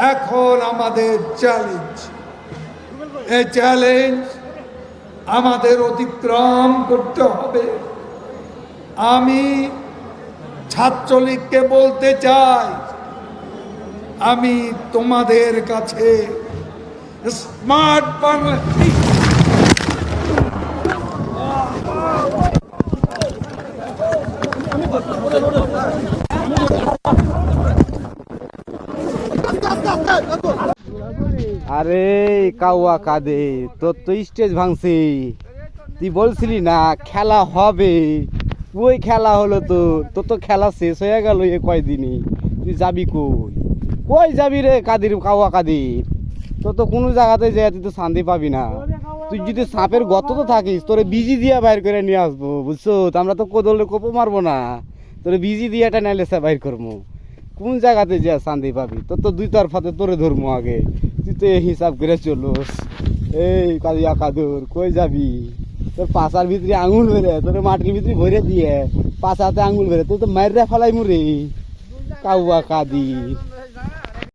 এখন আমাদের চ্যালেঞ্জ, এই চ্যালেঞ্জ আমাদের অতিক্রম করতে হবে। আমি ছাত্রলীগকে বলতে চাই, আমি তোমাদের কাছে স্মার্ট বাংলা আরে কাউয়া কাঁদে, তোর তো স্টেজ ভাঙছে। তুই বলছিলি না খেলা হবে, ওই খেলা হলো। তোর তো খেলা শেষ হয়ে গেল এ কয়দিনই। তুই যাবি কই? কই যাবি রে কাদির, কাউয়া কাদির? তোর তো কোনো জায়গাতে যায় তুই তো শান্তি পাবি না। তুই যদি সাপের গর্ততে থাকিস, তোরে বিজি দিয়া বাইর করে নিয়ে আসবো, বুঝছো? আমরা তো কোদলে কোপো মারবো না, তোরে বিজি দিয়াটা নাইলে সে বাইর করবো। কোন জায়গাতে যা শান্তি পাবি? তোর তো দুই তরফাতে তোরে ধরবো আগে। তুই তো হিসাব করে চলোস। এই কাদিয়া কাদুর, কই যাবি? তোর পাশার ভিতরে আঙুল বেড়ে, তোর মাটির ভিতরে ভরে দিয়ে পাশাতে আঙুল বেড়ে, তুই তো মাইরা ফেলাই মুরে কাউয়া কাদি।